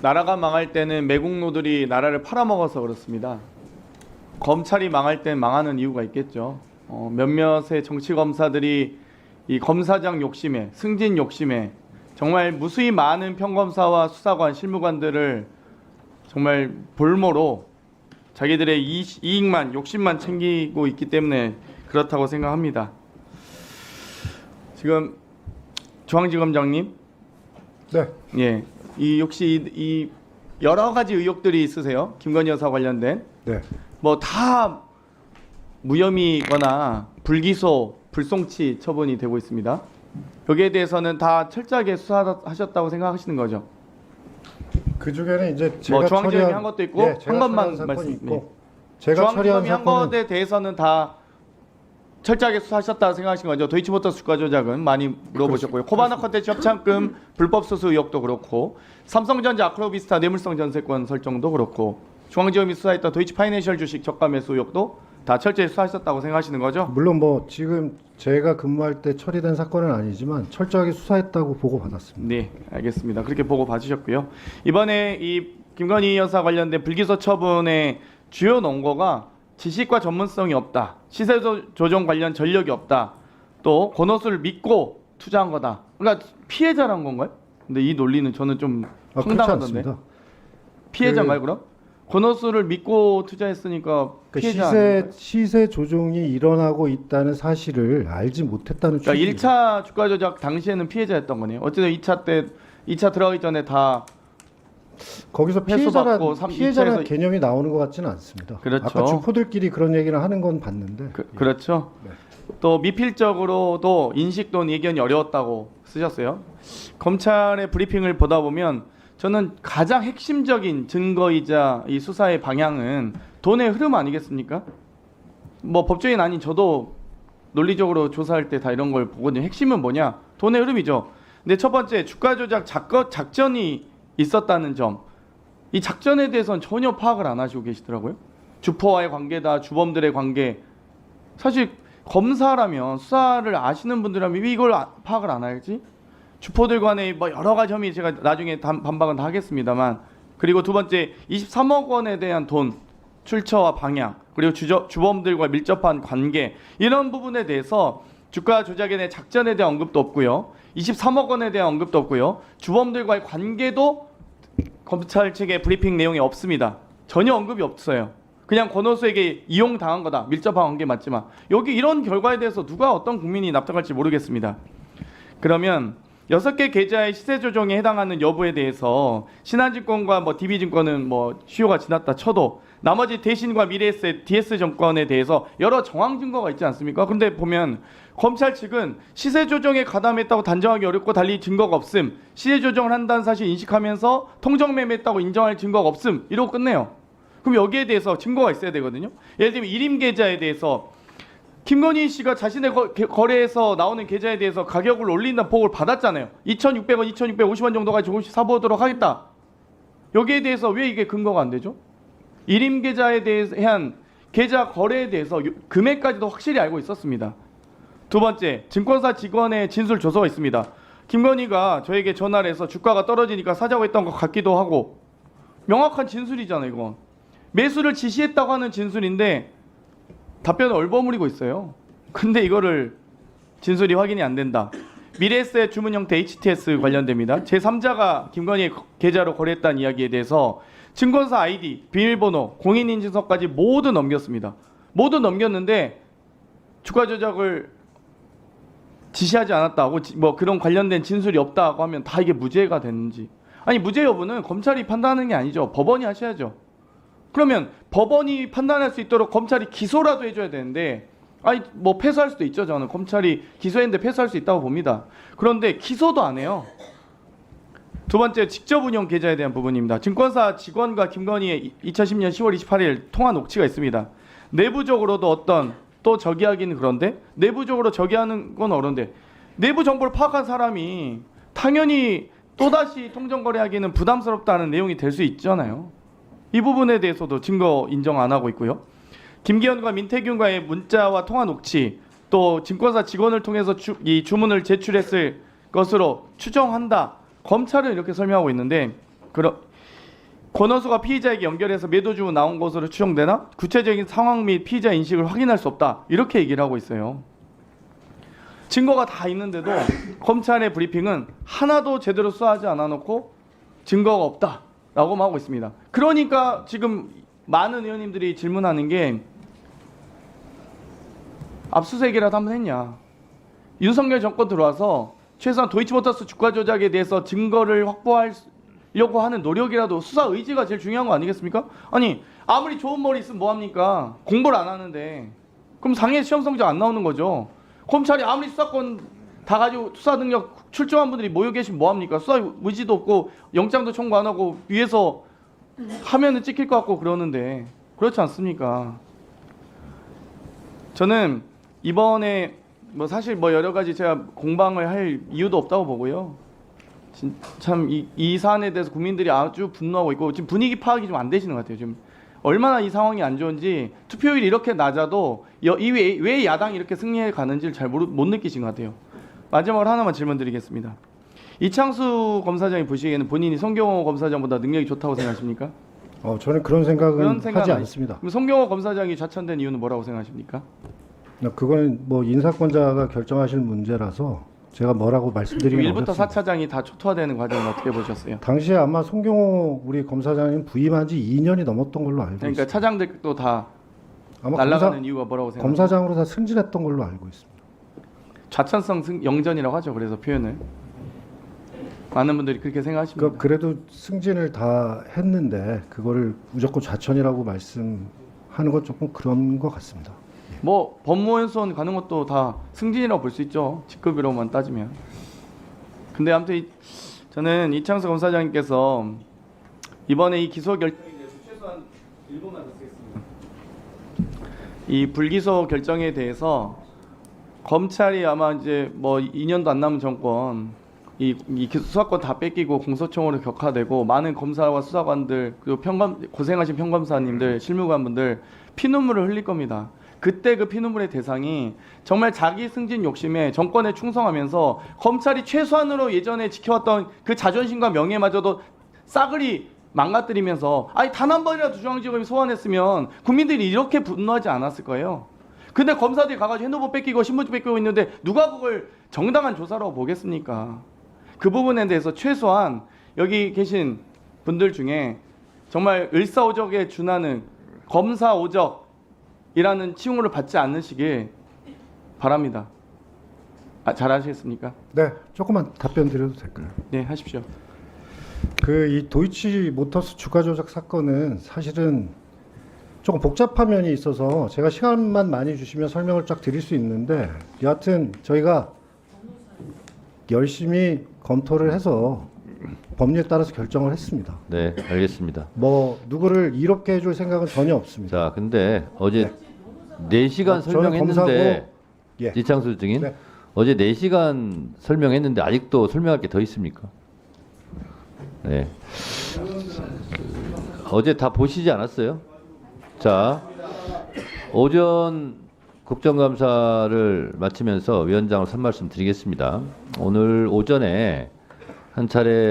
나라가 망할 때는 매국노들이 나라를 팔아먹어서 그렇습니다. 검찰이 망할 땐 망하는 이유가 있겠죠. 몇몇의 정치 검사들이 이 검사장 욕심에, 승진 욕심에 정말 무수히 많은 평검사와 수사관, 실무관들을 정말 볼모로 자기들의 이익만, 욕심만 챙기고 있기 때문에 그렇다고 생각합니다. 지금 중앙지검장님, 네. 예, 이 혹시 이 여러 가지 의혹들이 있으세요? 김건희 여사 관련된 네. 뭐 다 무혐의거나 불기소, 불송치 처분이 되고 있습니다. 여기에 대해서는 다 철저하게 수사하셨다고 생각하시는 거죠? 그 중에는 이제 제가 뭐 중앙지검이 처리한 한 것도 있고 예, 한 것만 사건이 말씀. 있고 네. 제가 처리한 중앙지검이 한 사건은 것에 대해서는 다 철저하게 수사하셨다고 생각하신 거죠? 도이치모터스 주가 조작은 많이 물어보셨고요. 코바나 컨텐츠 협찬금 불법 수수 의혹도 그렇고 삼성전자 아크로비스타 뇌물성 전세권 설정도 그렇고 중앙지검이 수사했던 도이치파이낸셜 주식 저가 매수 의혹도 다 철저히 수사하셨다고 생각하시는 거죠? 물론 뭐 지금 제가 근무할 때 처리된 사건은 아니지만 철저하게 수사했다고 보고 받았습니다. 네, 알겠습니다. 그렇게 보고 봐주셨고요. 이번에 이 김건희 여사 관련된 불기소 처분의 주요 논거가 지식과 전문성이 없다, 시세 조정 관련 전력이 없다, 또 권오수를 믿고 투자한 거다. 그러니까 피해자란 건가요? 근데 이 논리는 저는 좀 그렇지 황당하던데. 않습니다. 피해자인가요, 그럼? 권오수를 믿고 투자했으니까 그 피해자 아닌가요? 시세 조종이 일어나고 있다는 사실을 알지 못했다는 그러니까 취지입니다. 1차 주가 조작 당시에는 피해자였던 거네요. 어쨌든 2차 들어가기 전에 다 거기서 회수받고 피해자라는 2차에서 개념이 나오는 것 같지는 않습니다. 그렇죠. 아까 주포들끼리 그런 얘기를 하는 건 봤는데. 그렇죠. 네. 또 미필적으로도 인식 또는 예견이 어려웠다고 쓰셨어요. 검찰의 브리핑을 보다 보면 저는 가장 핵심적인 증거이자 이 수사의 방향은 돈의 흐름 아니겠습니까? 뭐 법조인 아닌 저도 논리적으로 조사할 때 다 이런 걸 보거든요. 핵심은 뭐냐? 돈의 흐름이죠. 근데 첫 번째 주가 조작 작전이 있었다는 점. 이 작전에 대해서는 전혀 파악을 안 하시고 계시더라고요. 주포와의 관계다, 주범들의 관계. 사실 검사라면 수사를 아시는 분들이라면 왜 이걸 파악을 안 할지? 주포들 간의 뭐 여러 가지 혐의 제가 나중에 반박은 다 하겠습니다만, 그리고 두 번째 23억 원에 대한 돈 출처와 방향, 그리고 주범들과 밀접한 관계, 이런 부분에 대해서 주가 조작에 대한 작전에 대한 언급도 없고요, 23억 원에 대한 언급도 없고요, 주범들과의 관계도 검찰 측의 브리핑 내용이 없습니다. 전혀 언급이 없어요. 그냥 권오수에게 이용당한 거다, 밀접한 관계 맞지만. 여기 이런 결과에 대해서 누가 어떤 국민이 납득할지 모르겠습니다. 그러면 6개 계좌의 시세 조정에 해당하는 여부에 대해서 신한증권과 뭐 DB증권은 뭐 수요가 지났다 쳐도 나머지 대신과 미래에셋, DS증권에 대해서 여러 정황 증거가 있지 않습니까? 근데 보면 검찰 측은 시세 조정에 가담했다고 단정하기 어렵고 달리 증거가 없음, 시세 조정을 한다는 사실 인식하면서 통정 매매했다고 인정할 증거가 없음, 이러고 끝내요. 그럼 여기에 대해서 증거가 있어야 되거든요. 예를 들면 일임 계좌에 대해서 김건희 씨가 자신의 거래에서 나오는 계좌에 대해서 가격을 올린다는 보고를 받았잖아요. 2,600원, 2,650원 정도까지 조금씩 사보도록 하겠다. 여기에 대해서 왜 이게 근거가 안 되죠? 일임 계좌에 대한 계좌 거래에 대해서 금액까지도 확실히 알고 있었습니다. 두 번째, 증권사 직원의 진술 조서가 있습니다. 김건희가 저에게 전화를 해서 주가가 떨어지니까 사자고 했던 것 같기도 하고, 명확한 진술이잖아요, 이건. 매수를 지시했다고 하는 진술인데 답변을 얼버무리고 있어요. 근데 이거를 진술이 확인이 안 된다. 미래에셋 주문 형태 HTS 관련됩니다. 제3자가 김건희의 계좌로 거래했다는 이야기에 대해서 증권사 아이디, 비밀번호, 공인인증서까지 모두 넘겼습니다. 모두 넘겼는데 주가 조작을 지시하지 않았다고, 뭐 그런 관련된 진술이 없다고 하면 다 이게 무죄가 되는지. 아니, 무죄 여부는 검찰이 판단하는 게 아니죠. 법원이 하셔야죠. 그러면 법원이 판단할 수 있도록 검찰이 기소라도 해줘야 되는데, 아니 뭐 패소할 수도 있죠. 저는 검찰이 기소했는데 패소할 수 있다고 봅니다. 그런데 기소도 안 해요. 두 번째, 직접 운영 계좌에 대한 부분입니다. 증권사 직원과 김건희의 2010년 10월 28일 통화 녹취가 있습니다. 내부적으로도 어떤, 또 저기하기는 그런데 내부적으로 저기하는 건 어려운데 내부 정보를 파악한 사람이 당연히 또다시 통정거래하기는 부담스럽다는 내용이 될 수 있잖아요. 이 부분에 대해서도 증거 인정 안 하고 있고요. 김기현과 민태균과의 문자와 통화 녹취, 또 증권사 직원을 통해서 이 주문을 제출했을 것으로 추정한다. 검찰은 이렇게 설명하고 있는데, 권오수가 피의자에게 연결해서 매도 주고 나온 것으로 추정되나 구체적인 상황 및 피의자 인식을 확인할 수 없다. 이렇게 얘기를 하고 있어요. 증거가 다 있는데도 검찰의 브리핑은 하나도 제대로 수사하지 않아 놓고 증거가 없다라고만 하고 있습니다. 그러니까 지금 많은 의원님들이 질문하는 게 압수수색이라도 한번 했냐. 윤석열 정권 들어와서 최소한 도이치모터스 주가 조작에 대해서 증거를 확보하려고 하는 노력이라도 수사 의지가 제일 중요한 거 아니겠습니까? 아니 아무리 좋은 머리 있으면 뭐합니까? 공부를 안 하는데 그럼 상해 시험 성적 안 나오는 거죠. 검찰이 아무리 수사권 다 가지고 수사 능력 출중한 분들이 모여 계시면 뭐합니까? 수사 의지도 없고 영장도 청구 안 하고 위에서 하면은 찍힐 것 같고 그러는데 그렇지 않습니까? 저는 이번에 뭐 사실 뭐 여러 가지 제가 공방을 할 이유도 없다고 보고요. 참 이 사안에 대해서 국민들이 아주 분노하고 있고 지금 분위기 파악이 좀 안 되시는 것 같아요. 지금 얼마나 이 상황이 안 좋은지 투표율이 이렇게 낮아도 왜 야당이 이렇게 승리해 가는지를 잘 못 느끼신 것 같아요. 마지막으로 하나만 질문드리겠습니다. 이창수 검사장이 보시기에는 본인이 송경호 검사장보다 능력이 좋다고 생각하십니까? 저는 그런 생각은 하지 아니- 않습니다. 그럼 송경호 검사장이 좌천된 이유는 뭐라고 생각하십니까? 그건 뭐 인사권자가 결정하실 문제라서 제가 뭐라고 말씀드리긴 1부터 어렵습니다. 4차장이 다 초토화되는 과정을 어떻게 보셨어요? 당시에 아마 송경호 우리 검사장님 부임한 지 2년이 넘었던 걸로 알고 그러니까 있습니다. 차장들도 다 아마 날아가는 이유가 뭐라고 생각하세요? 검사장으로 다 승진했던 걸로 알고 있습니다. 좌천성 영전이라고 하죠. 그래서 표현을 많은 분들이 그렇게 생각하십니다. 그래도 승진을 다 했는데 그거를 무조건 좌천이라고 말씀하는 건 조금 그런 것 같습니다. 뭐 법무연수원 가는 것도 다 승진이라고 볼 수 있죠. 직급으로만 따지면. 근데 아무튼 저는 이창수 검사장님께서 이번에 이 기소 결정에 대해서 최소한 1분만 듣겠습니다. 이 불기소 결정에 대해서 검찰이 아마 이제 뭐 2년도 안 남은 정권 이 수사권 다 뺏기고 공소청으로 격화되고 많은 검사와 수사관들 그리고 고생하신 평검사님들 실무관분들 피눈물을 흘릴 겁니다. 그때 그 피눈물의 대상이 정말 자기 승진 욕심에 정권에 충성하면서 검찰이 최소한으로 예전에 지켜왔던 그 자존심과 명예마저도 싸그리 망가뜨리면서 아니 단 한 번이라도 중앙지검이 소환했으면 국민들이 이렇게 분노하지 않았을 거예요. 근데 검사들이 가가지고 핸드폰 뺏기고 신분증 뺏기고 있는데 누가 그걸 정당한 조사라고 보겠습니까? 그 부분에 대해서 최소한 여기 계신 분들 중에 정말 을사오적에 준하는 검사오적이라는 칭호를 받지 않으시길 바랍니다. 잘 아시겠습니까? 네, 조금만 답변 드려도 될까요? 네, 하십시오. 이 도이치 모터스 주가 조작 사건은 사실은 조금 복잡한 면이 있어서 제가 시간만 많이 주시면 설명을 쫙 드릴 수 있는데 여하튼 저희가 열심히 검토를 해서 법리에 따라서 결정을 했습니다. 네, 알겠습니다. 뭐 누구를 이롭게 해줄 생각은 전혀 없습니다. 자, 근데 어제 4시간 저는 설명했는데 검사고, 예. 이창수 증인 네. 어제 4시간 설명했는데 아직도 설명할 게 더 있습니까? 네. 어제 다 보시지 않았어요? 자, 오전 국정감사를 마치면서 위원장으로 한 말씀 드리겠습니다. 오늘 오전에 한 차례